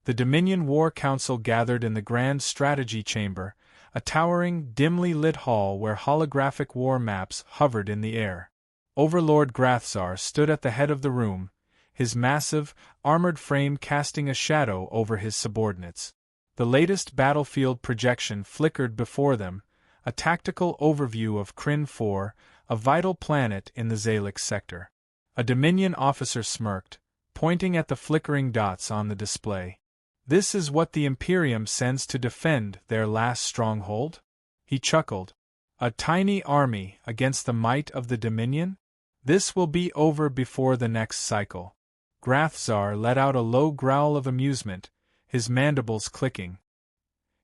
The Dominion War Council gathered in the Grand Strategy Chamber, a towering, dimly lit hall where holographic war maps hovered in the air. Overlord Grathzar stood at the head of the room, his massive, armored frame casting a shadow over his subordinates. The latest battlefield projection flickered before them, a tactical overview of Kryn 4, a vital planet in the Zalix sector. A Dominion officer smirked, pointing at the flickering dots on the display. "This is what the Imperium sends to defend their last stronghold?" He chuckled. "A tiny army against the might of the Dominion? This will be over before the next cycle." Grathzar let out a low growl of amusement, his mandibles clicking.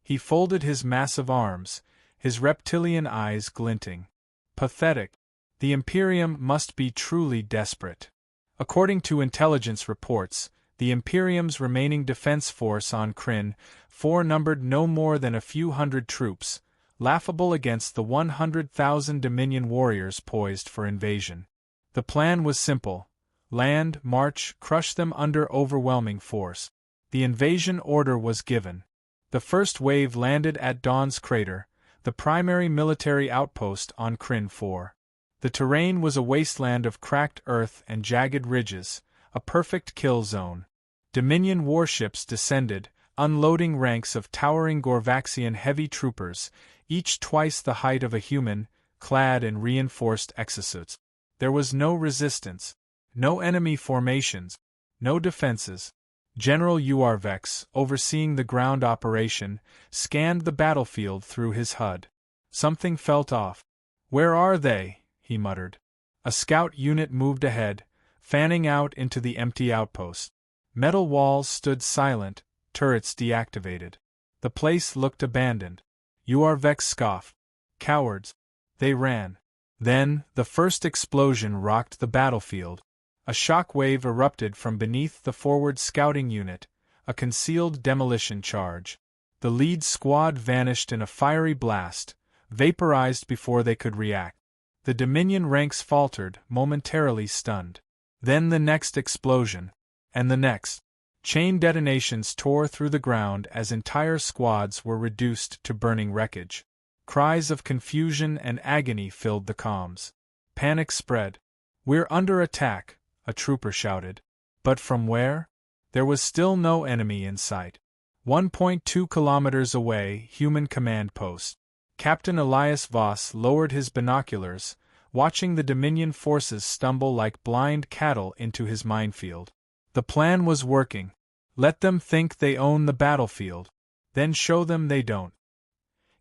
He folded his massive arms, his reptilian eyes glinting. Pathetic. The Imperium must be truly desperate. According to intelligence reports, the Imperium's remaining defense force on Kryn 4 numbered no more than a few hundred troops, laughable against the 100,000 Dominion warriors poised for invasion. The plan was simple: land, march, crush them under overwhelming force. The invasion order was given. The first wave landed at Dawn's Crater, the primary military outpost on Kryn 4. The terrain was a wasteland of cracked earth and jagged ridges, a perfect kill zone. Dominion warships descended, unloading ranks of towering Gorvaxian heavy troopers, each twice the height of a human, clad in reinforced exosuits. There was no resistance, no enemy formations, no defenses. General Uarvex, overseeing the ground operation, scanned the battlefield through his HUD. Something felt off. "Where are they?" he muttered. A scout unit moved ahead, fanning out into the empty outpost. Metal walls stood silent, turrets deactivated. The place looked abandoned. Uarvex scoffed. "Cowards." They ran. Then, the first explosion rocked the battlefield. A shock wave erupted from beneath the forward scouting unit, a concealed demolition charge. The lead squad vanished in a fiery blast, vaporized before they could react. The Dominion ranks faltered, momentarily stunned. Then the next explosion. And the next. Chain detonations tore through the ground as entire squads were reduced to burning wreckage. Cries of confusion and agony filled the comms. Panic spread. "We're under attack," a trooper shouted. But from where? There was still no enemy in sight. 1.2 kilometers away, human command post. Captain Elias Voss lowered his binoculars, watching the Dominion forces stumble like blind cattle into his minefield. The plan was working. Let them think they own the battlefield, then show them they don't.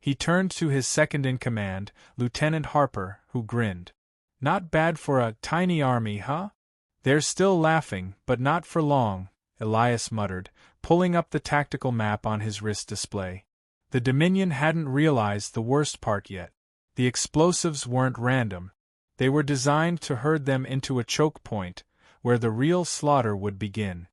He turned to his second-in-command, Lieutenant Harper, who grinned. "Not bad for a tiny army, huh?" "They're still laughing, but not for long," Elias muttered, pulling up the tactical map on his wrist display. The Dominion hadn't realized the worst part yet. The explosives weren't random. They were designed to herd them into a choke point, where the real slaughter would begin.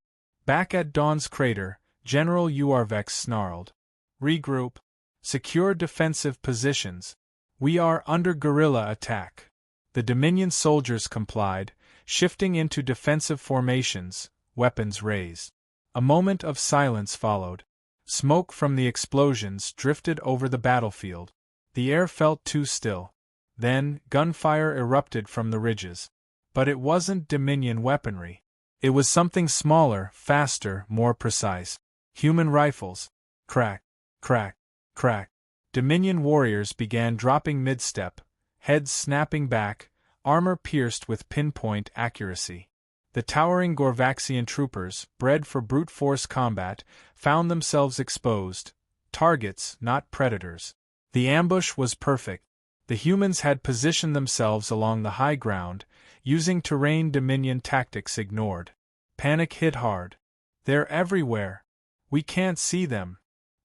Back at Dawn's Crater, General Uarvex snarled. "Regroup. Secure defensive positions. We are under guerrilla attack." The Dominion soldiers complied, shifting into defensive formations, weapons raised. A moment of silence followed. Smoke from the explosions drifted over the battlefield. The air felt too still. Then, gunfire erupted from the ridges. But it wasn't Dominion weaponry. It was something smaller, faster, more precise. Human rifles. Crack, crack, crack. Dominion warriors began dropping mid-step, heads snapping back, armor pierced with pinpoint accuracy. The towering Gorvaxian troopers, bred for brute force combat, found themselves exposed. Targets, not predators. The ambush was perfect. The humans had positioned themselves along the high ground, using terrain Dominion tactics ignored. Panic hit hard. "They're everywhere. We can't see them.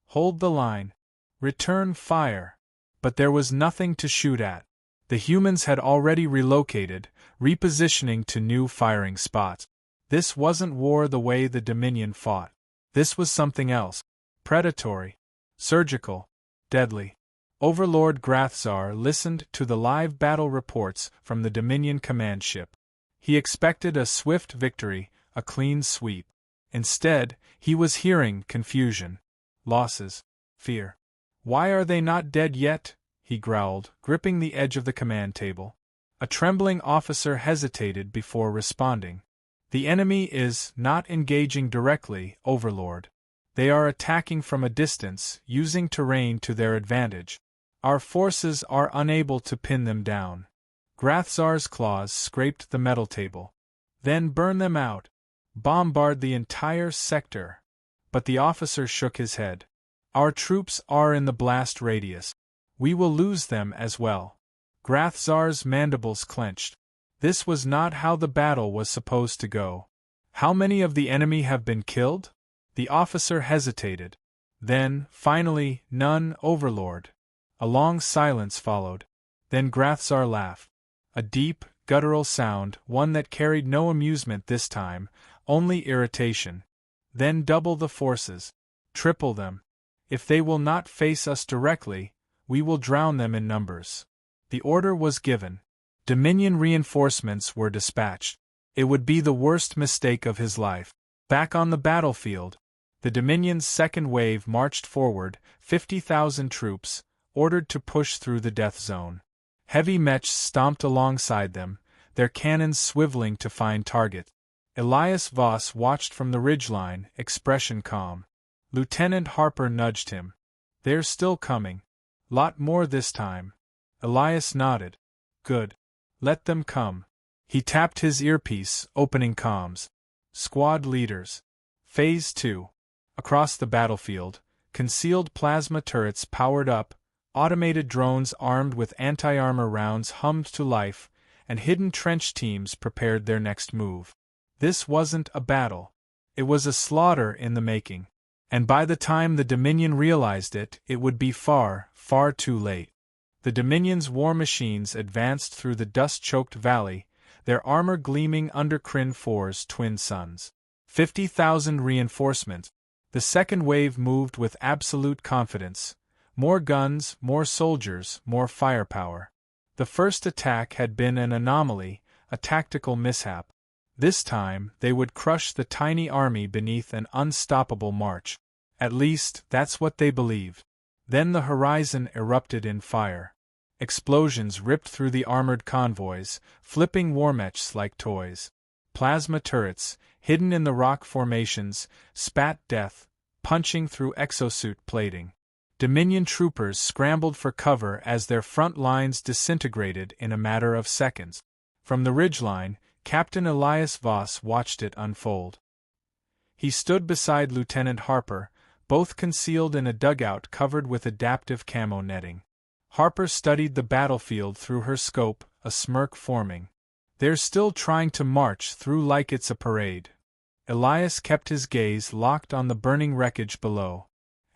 Hold the line. Return fire." But there was nothing to shoot at. The humans had already relocated, repositioning to new firing spots. This wasn't war the way the Dominion fought. This was something else. Predatory. Surgical. Deadly. Overlord Grathzar listened to the live battle reports from the Dominion command ship. He expected a swift victory, a clean sweep. Instead, he was hearing confusion, losses, fear. "Why are they not dead yet?" he growled, gripping the edge of the command table. A trembling officer hesitated before responding. "The enemy is not engaging directly, Overlord. They are attacking from a distance, using terrain to their advantage. Our forces are unable to pin them down." Grathzar's claws scraped the metal table. "Then burn them out. Bombard the entire sector." But the officer shook his head. "Our troops are in the blast radius. We will lose them as well." Grathzar's mandibles clenched. This was not how the battle was supposed to go. "How many of the enemy have been killed?" The officer hesitated. Then, finally, "None, Overlord." A long silence followed. Then Grathzar laughed. A deep, guttural sound, one that carried no amusement this time, only irritation. "Then double the forces. Triple them. If they will not face us directly, we will drown them in numbers." The order was given. Dominion reinforcements were dispatched. It would be the worst mistake of his life. Back on the battlefield, the Dominion's second wave marched forward, 50,000 troops, ordered to push through the death zone. Heavy mechs stomped alongside them, their cannons swiveling to find targets. Elias Voss watched from the ridgeline, expression calm. Lieutenant Harper nudged him. "They're still coming. Lot more this time." Elias nodded. "Good. Let them come." He tapped his earpiece, opening comms. "Squad leaders. Phase 2. Across the battlefield, concealed plasma turrets powered up, automated drones armed with anti-armor rounds hummed to life, and hidden trench teams prepared their next move. This wasn't a battle. It was a slaughter in the making. And by the time the Dominion realized it, it would be far, far too late. The Dominion's war machines advanced through the dust-choked valley, their armor gleaming under Kryn 4's twin suns. 50,000 reinforcements. The second wave moved with absolute confidence. More guns, more soldiers, more firepower. The first attack had been an anomaly, a tactical mishap. This time, they would crush the tiny army beneath an unstoppable march. At least, that's what they believed. Then the horizon erupted in fire. Explosions ripped through the armored convoys, flipping war mechs like toys. Plasma turrets, hidden in the rock formations, spat death, punching through exosuit plating. Dominion troopers scrambled for cover as their front lines disintegrated in a matter of seconds. From the ridgeline, Captain Elias Voss watched it unfold. He stood beside Lieutenant Harper, both concealed in a dugout covered with adaptive camo netting. Harper studied the battlefield through her scope, a smirk forming. "They're still trying to march through like it's a parade." Elias kept his gaze locked on the burning wreckage below.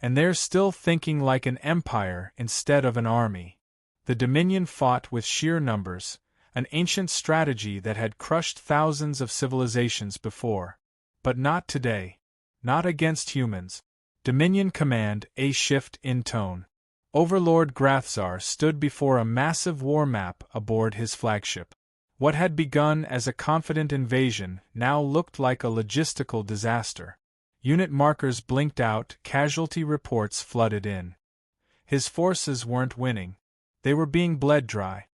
"And they're still thinking like an empire instead of an army." The Dominion fought with sheer numbers, an ancient strategy that had crushed thousands of civilizations before. But not today. Not against humans. Dominion Command, a shift in tone. Overlord Grathzar stood before a massive war map aboard his flagship. What had begun as a confident invasion now looked like a logistical disaster. Unit markers blinked out, casualty reports flooded in. His forces weren't winning. They were being bled dry.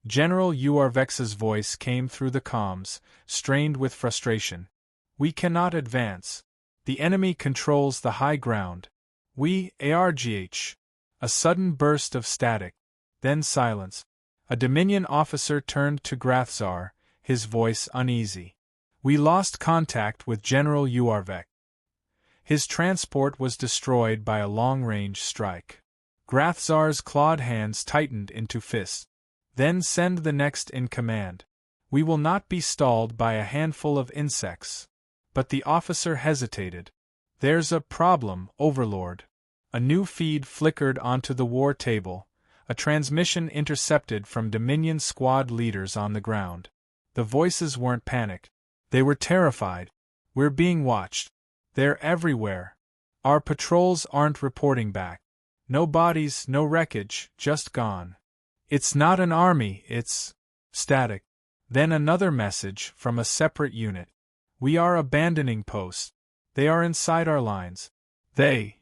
General Uarvex's voice came through the comms, strained with frustration. "We cannot advance. The enemy controls the high ground. We, ARGH. A sudden burst of static. Then silence. A Dominion officer turned to Grathzar, his voice uneasy. "We lost contact with General Uarvex. His transport was destroyed by a long-range strike." Grathzar's clawed hands tightened into fists. "Then send the next in command. We will not be stalled by a handful of insects." But the officer hesitated. "There's a problem, Overlord." A new feed flickered onto the war table, a transmission intercepted from Dominion squad leaders on the ground. The voices weren't panicked. They were terrified. "We're being watched. They're everywhere. Our patrols aren't reporting back. No bodies, no wreckage, just gone. It's not an army, it's static." Then another message from a separate unit. "We are abandoning post. They are inside our lines. They.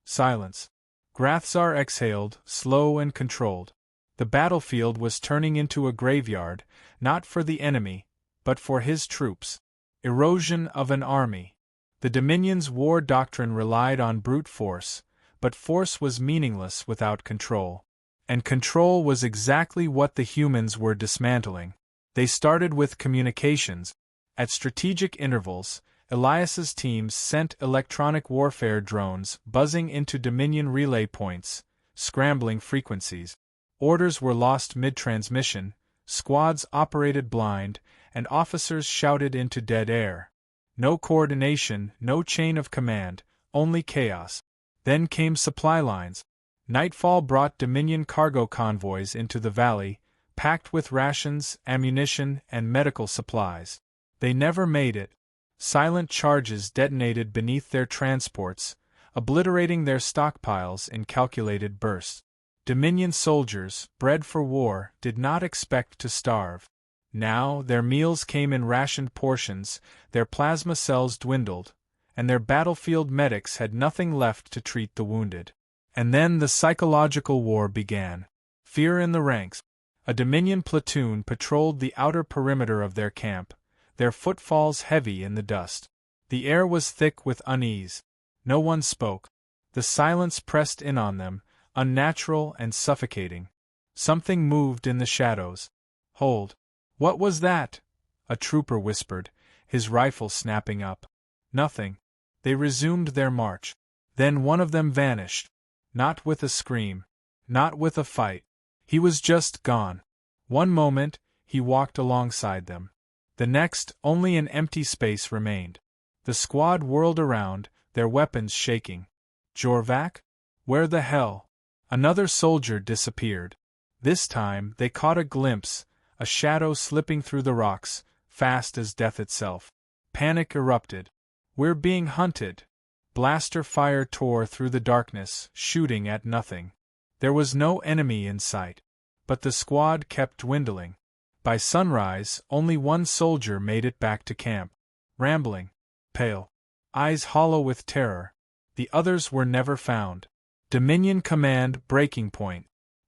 Silence. Grathzar exhaled, slow and controlled. The battlefield was turning into a graveyard, not for the enemy, but for his troops. Erosion of an army. The Dominion's war doctrine relied on brute force, but force was meaningless without control. And control was exactly what the humans were dismantling. They started with communications. At strategic intervals, Elias's teams sent electronic warfare drones buzzing into Dominion relay points, scrambling frequencies. Orders were lost mid-transmission, squads operated blind, and officers shouted into dead air. No coordination, no chain of command, only chaos. Then came supply lines. Nightfall brought Dominion cargo convoys into the valley, packed with rations, ammunition, and medical supplies. They never made it. Silent charges detonated beneath their transports, obliterating their stockpiles in calculated bursts. Dominion soldiers, bred for war, did not expect to starve. Now, their meals came in rationed portions, their plasma cells dwindled, and their battlefield medics had nothing left to treat the wounded. And then the psychological war began. Fear in the ranks. A Dominion platoon patrolled the outer perimeter of their camp, their footfalls heavy in the dust. The air was thick with unease. No one spoke. The silence pressed in on them, unnatural and suffocating. Something moved in the shadows. Hold. What was that? A trooper whispered, his rifle snapping up. Nothing. They resumed their march. Then one of them vanished. Not with a scream. Not with a fight. He was just gone. One moment, he walked alongside them. The next, only an empty space remained. The squad whirled around, their weapons shaking. Jorvac? Where the hell? Another soldier disappeared. This time, they caught a glimpse, a shadow slipping through the rocks, fast as death itself. Panic erupted. We're being hunted. Blaster fire tore through the darkness, shooting at nothing. There was no enemy in sight. But the squad kept dwindling. By sunrise, only one soldier made it back to camp. Rambling. Pale. Eyes hollow with terror. The others were never found. Dominion Command breaking point.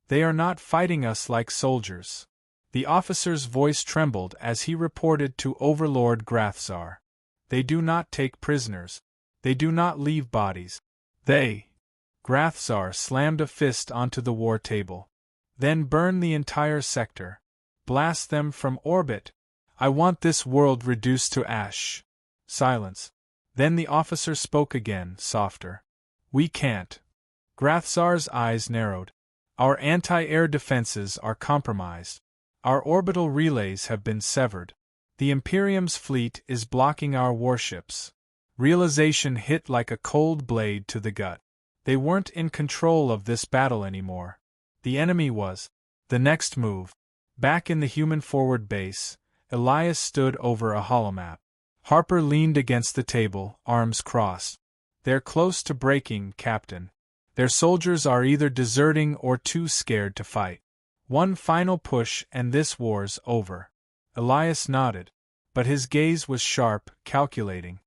They are not fighting us like soldiers. The officer's voice trembled as he reported to Overlord Grathzar. They do not take prisoners. They do not leave bodies. They. Grathzar slammed a fist onto the war table. Then burn the entire sector. Blast them from orbit. I want this world reduced to ash. Silence. Then the officer spoke again, softer. We can't. Grathzar's eyes narrowed. Our anti-air defenses are compromised. Our orbital relays have been severed. The Imperium's fleet is blocking our warships. Realization hit like a cold blade to the gut. They weren't in control of this battle anymore. The enemy was. The next move. Back in the human forward base, Elias stood over a holomap. Harper leaned against the table, arms crossed. They're close to breaking, Captain. Their soldiers are either deserting or too scared to fight. One final push and this war's over. Elias nodded. But his gaze was sharp, calculating.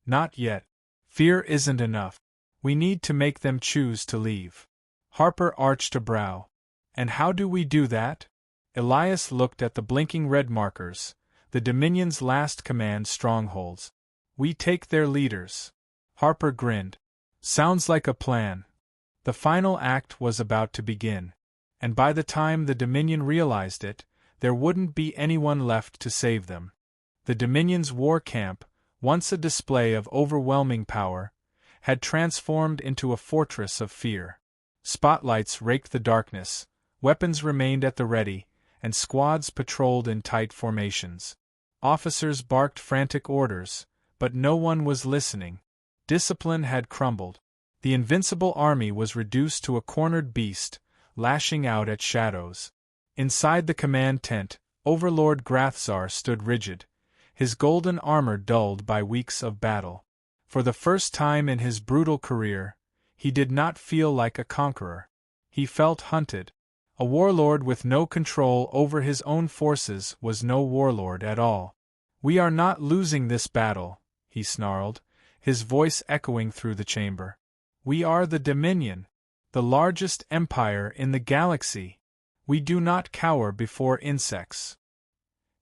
Not yet. Fear isn't enough. We need to make them choose to leave. Harper arched a brow. And how do we do that? Elias looked at the blinking red markers, the Dominion's last command strongholds. We take their leaders. Harper grinned. Sounds like a plan. The final act was about to begin. And by the time the Dominion realized it, there wouldn't be anyone left to save them. The Dominion's war camp, once a display of overwhelming power, had transformed into a fortress of fear. Spotlights raked the darkness, weapons remained at the ready, and squads patrolled in tight formations. Officers barked frantic orders, but no one was listening. Discipline had crumbled. The invincible army was reduced to a cornered beast, lashing out at shadows. Inside the command tent, Overlord Grathzar stood rigid, his golden armor dulled by weeks of battle. For the first time in his brutal career, he did not feel like a conqueror. He felt hunted. A warlord with no control over his own forces was no warlord at all. We are not losing this battle, he snarled, his voice echoing through the chamber. "We are the Dominion, the largest empire in the galaxy. We do not cower before insects."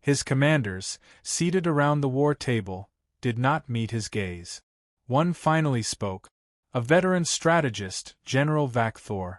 His commanders, seated around the war table, did not meet his gaze. One finally spoke, a veteran strategist, General Vakthor.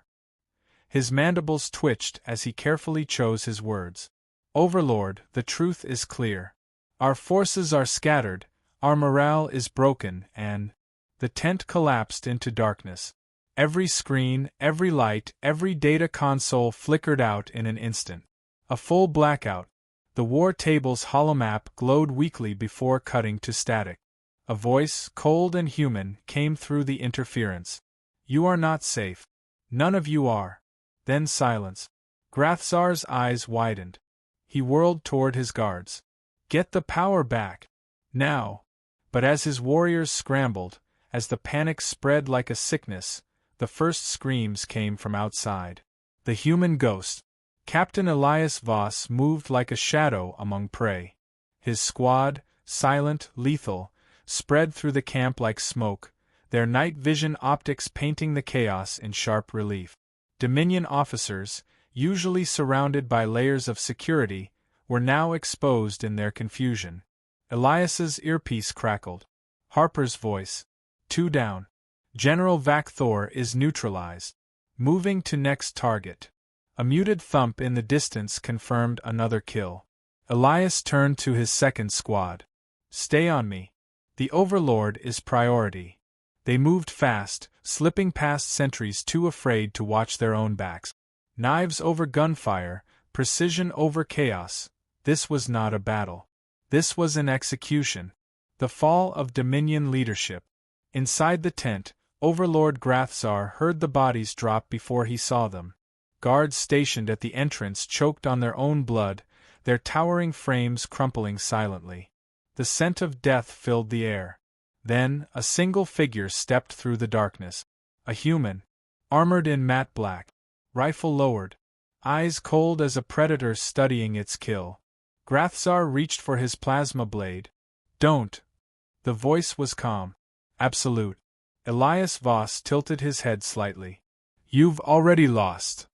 His mandibles twitched as he carefully chose his words. "Overlord, the truth is clear. Our forces are scattered, our morale is broken, and—" The tent collapsed into darkness. Every screen, every light, every data console flickered out in an instant. A full blackout. The war table's holomap glowed weakly before cutting to static. A voice, cold and human, came through the interference. "You are not safe. None of you are." Then silence. Grathzar's eyes widened. He whirled toward his guards. "Get the power back. Now." But as his warriors scrambled, as the panic spread like a sickness, the first screams came from outside. The human ghost. Captain Elias Voss moved like a shadow among prey. His squad, silent, lethal, spread through the camp like smoke, their night vision optics painting the chaos in sharp relief. Dominion officers, usually surrounded by layers of security, were now exposed in their confusion. Elias's earpiece crackled. Harper's voice. "Two down. General Vakthor is neutralized. Moving to next target." A muted thump in the distance confirmed another kill. Elias turned to his second squad. "Stay on me. The Overlord is priority." They moved fast, slipping past sentries too afraid to watch their own backs. Knives over gunfire, precision over chaos. This was not a battle. This was an execution. The fall of Dominion leadership. Inside the tent, Overlord Grathzar heard the bodies drop before he saw them. Guards stationed at the entrance choked on their own blood, their towering frames crumpling silently. The scent of death filled the air. Then, a single figure stepped through the darkness. A human, armored in matte black, rifle lowered, eyes cold as a predator studying its kill. Grathzar reached for his plasma blade. "Don't." The voice was calm. Absolute. Elias Voss tilted his head slightly. "You've already lost."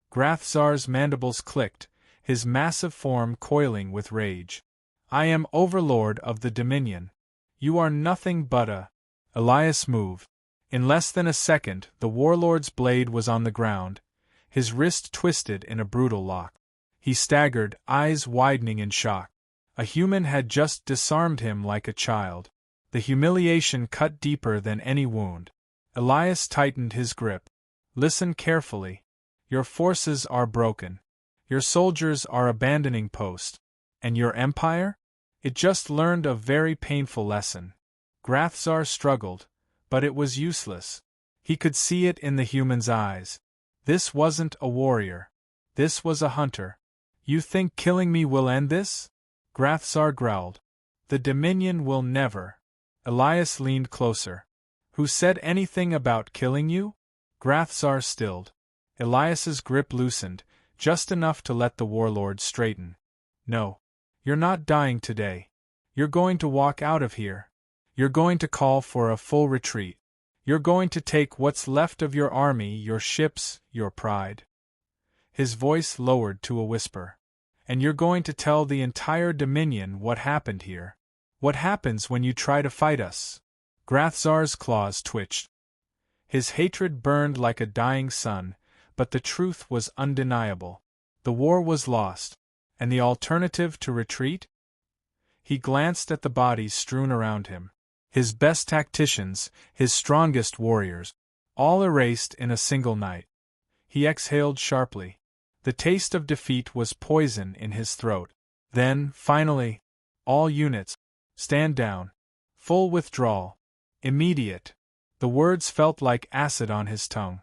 Grathzar's mandibles clicked, his massive form coiling with rage. "I am Overlord of the Dominion. You are nothing but a—" Elias moved. In less than a second, the warlord's blade was on the ground, his wrist twisted in a brutal lock. He staggered, eyes widening in shock. A human had just disarmed him like a child. The humiliation cut deeper than any wound. Elias tightened his grip. "Listen carefully. Your forces are broken. Your soldiers are abandoning post. And your empire? It just learned a very painful lesson." Grathzar struggled, but it was useless. He could see it in the human's eyes. This wasn't a warrior. This was a hunter. "You think killing me will end this?" Grathzar growled. "The Dominion will never." Elias leaned closer. "Who said anything about killing you?" Grathzar stilled. Elias's grip loosened, just enough to let the warlord straighten. "No. You're not dying today. You're going to walk out of here. You're going to call for a full retreat. You're going to take what's left of your army, your ships, your pride." His voice lowered to a whisper. "And you're going to tell the entire Dominion what happened here. What happens when you try to fight us." Grathzar's claws twitched. His hatred burned like a dying sun, but the truth was undeniable. The war was lost. And the alternative to retreat? He glanced at the bodies strewn around him. His best tacticians, his strongest warriors, all erased in a single night. He exhaled sharply. The taste of defeat was poison in his throat. Then, finally, "All units, stand down. Full withdrawal. Immediate." The words felt like acid on his tongue.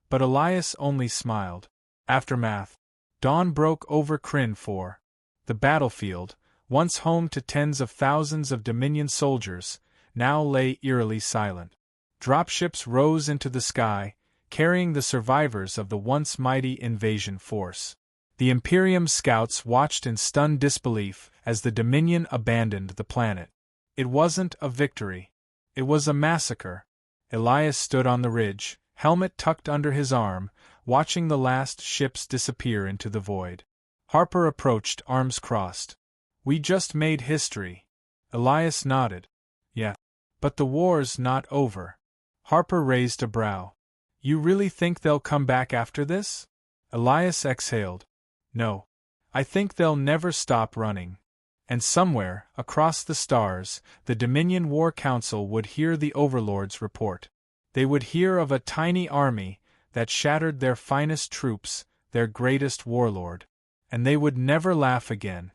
But Elias only smiled. Aftermath. Dawn broke over Kryn 4. The battlefield, once home to tens of thousands of Dominion soldiers, now lay eerily silent. Dropships rose into the sky, carrying the survivors of the once mighty invasion force. The Imperium scouts watched in stunned disbelief as the Dominion abandoned the planet. It wasn't a victory. It was a massacre. Elias stood on the ridge, helmet tucked under his arm, watching the last ships disappear into the void. Harper approached, arms crossed. We just made history. Elias nodded. Yeah. But the war's not over. Harper raised a brow. You really think they'll come back after this? Elias exhaled. No. I think they'll never stop running. And somewhere, across the stars, the Dominion War Council would hear the Overlord's report. They would hear of a tiny army that shattered their finest troops, their greatest warlord. And they would never laugh again.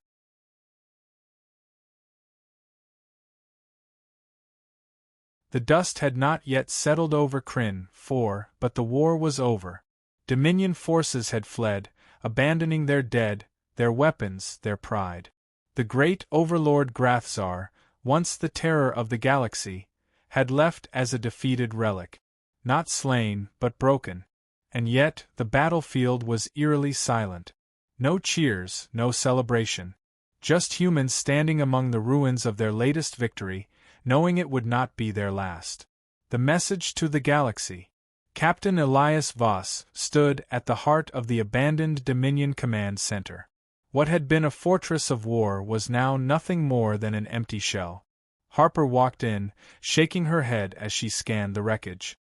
The dust had not yet settled over Krynn 4, but the war was over. Dominion forces had fled, abandoning their dead, their weapons, their pride. The great Overlord Grathzar, once the terror of the galaxy, had left as a defeated relic. Not slain, but broken. And yet, the battlefield was eerily silent. No cheers, no celebration. Just humans standing among the ruins of their latest victory, knowing it would not be their last. The message to the galaxy. Captain Elias Voss stood at the heart of the abandoned Dominion Command Center. What had been a fortress of war was now nothing more than an empty shell. Harper walked in, shaking her head as she scanned the wreckage.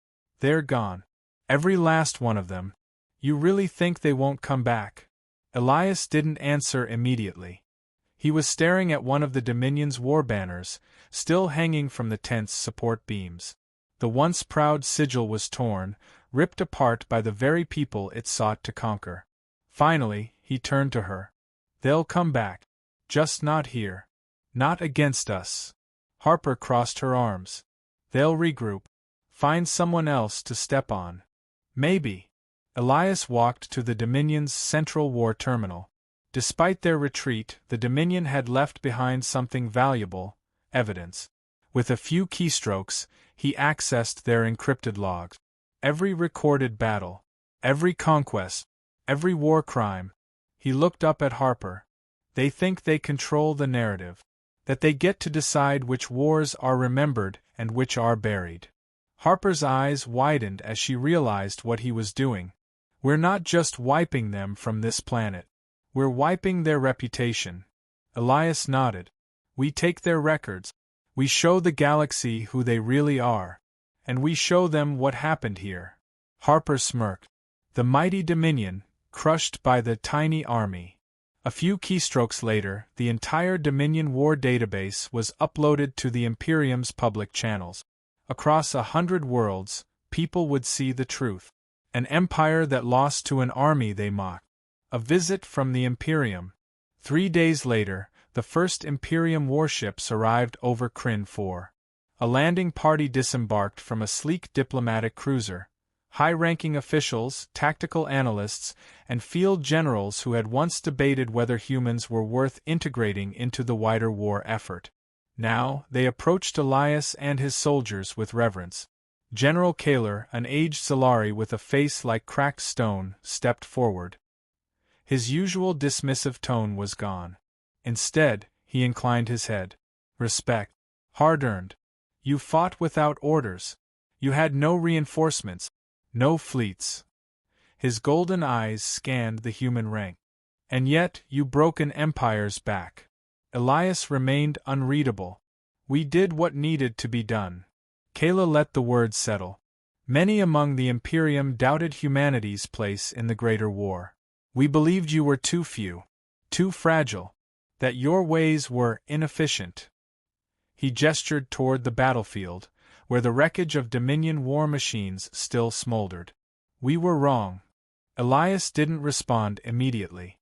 They're gone. Every last one of them. You really think they won't come back? Elias didn't answer immediately. He was staring at one of the Dominion's war banners, still hanging from the tent's support beams. The once proud sigil was torn, ripped apart by the very people it sought to conquer. Finally, he turned to her. They'll come back. Just not here. Not against us. Harper crossed her arms. They'll regroup. Find someone else to step on. Maybe. Elias walked to the Dominion's central war terminal. Despite their retreat, the Dominion had left behind something valuable, evidence. With a few keystrokes, he accessed their encrypted logs. Every recorded battle, every conquest, every war crime. He looked up at Harper. They think they control the narrative. That they get to decide which wars are remembered and which are buried. Harper's eyes widened as she realized what he was doing. We're not just wiping them from this planet. We're wiping their reputation. Elias nodded. We take their records. We show the galaxy who they really are. And we show them what happened here. Harper smirked. The mighty Dominion, crushed by the tiny army. A few keystrokes later, the entire Dominion War database was uploaded to the Imperium's public channels. Across 100 worlds, people would see the truth. An empire that lost to an army they mocked. A visit from the Imperium. 3 days later, the first Imperium warships arrived over Krynn 4. A landing party disembarked from a sleek diplomatic cruiser. High-ranking officials, tactical analysts, and field generals who had once debated whether humans were worth integrating into the wider war effort. Now, they approached Elias and his soldiers with reverence. General Kaler, an aged Solari with a face like cracked stone, stepped forward. His usual dismissive tone was gone. Instead, he inclined his head. Respect. Hard-earned. You fought without orders. You had no reinforcements. No fleets. His golden eyes scanned the human rank. And yet, you broke an empire's back. Elias remained unreadable. We did what needed to be done. Kayla let the words settle. Many among the Imperium doubted humanity's place in the greater war. We believed you were too few, too fragile, that your ways were inefficient. He gestured toward the battlefield, where the wreckage of Dominion war machines still smoldered. We were wrong. Elias didn't respond immediately.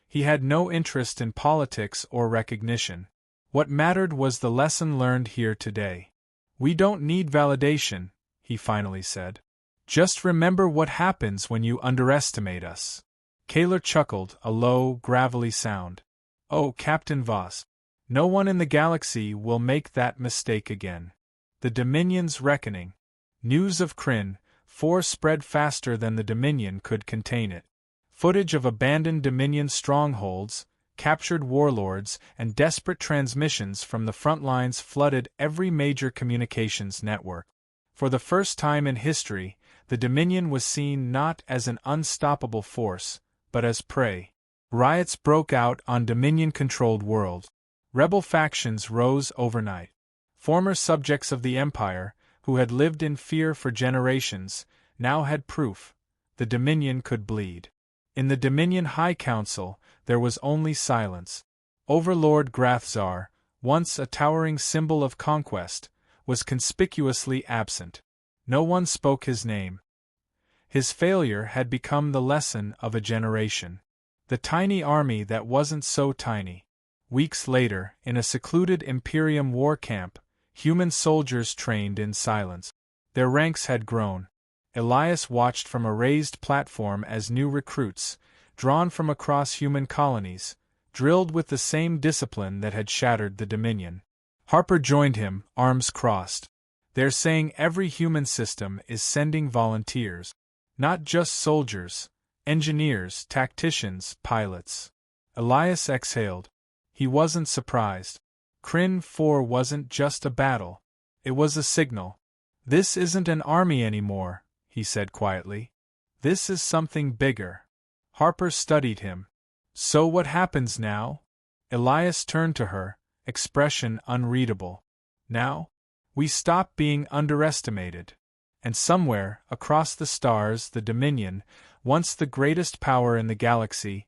He had no interest in politics or recognition. What mattered was the lesson learned here today. We don't need validation, he finally said. Just remember what happens when you underestimate us. Kaler chuckled, a low, gravelly sound. Oh, Captain Voss. No one in the galaxy will make that mistake again. The Dominion's reckoning. News of Krynn 4 spread faster than the Dominion could contain it. Footage of abandoned Dominion strongholds, captured warlords, and desperate transmissions from the front lines flooded every major communications network. For the first time in history, the Dominion was seen not as an unstoppable force, but as prey. Riots broke out on Dominion-controlled worlds. Rebel factions rose overnight. Former subjects of the Empire, who had lived in fear for generations, now had proof. The Dominion could bleed. In the Dominion High Council, there was only silence. Overlord Grathzar, once a towering symbol of conquest, was conspicuously absent. No one spoke his name. His failure had become the lesson of a generation. The tiny army that wasn't so tiny. Weeks later, in a secluded Imperium war camp, human soldiers trained in silence. Their ranks had grown. Elias watched from a raised platform as new recruits, drawn from across human colonies, drilled with the same discipline that had shattered the Dominion. Harper joined him, arms crossed. They're saying every human system is sending volunteers. Not just soldiers, engineers, tacticians, pilots. Elias exhaled. He wasn't surprised. Kryn 4 wasn't just a battle. It was a signal. This isn't an army anymore, he said quietly. This is something bigger. Harper studied him. So what happens now? Elias turned to her, expression unreadable. Now? We stop being underestimated. And somewhere, across the stars, the Dominion, once the greatest power in the galaxy,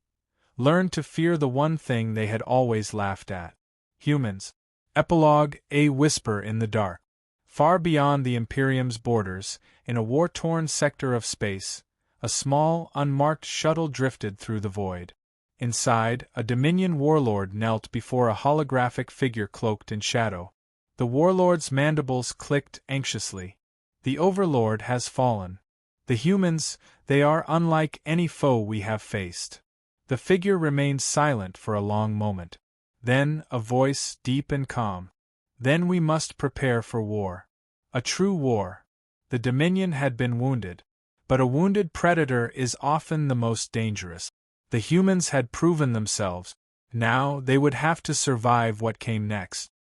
learned to fear the one thing they had always laughed at. Humans. Epilogue: A whisper in the dark. Far beyond the Imperium's borders, in a war-torn sector of space, a small, unmarked shuttle drifted through the void. Inside, a Dominion warlord knelt before a holographic figure cloaked in shadow. The warlord's mandibles clicked anxiously. The Overlord has fallen. The humans, they are unlike any foe we have faced. The figure remained silent for a long moment. Then, a voice, deep and calm. Then we must prepare for war. A true war. The Dominion had been wounded. But a wounded predator is often the most dangerous. The humans had proven themselves. Now they would have to survive what came next.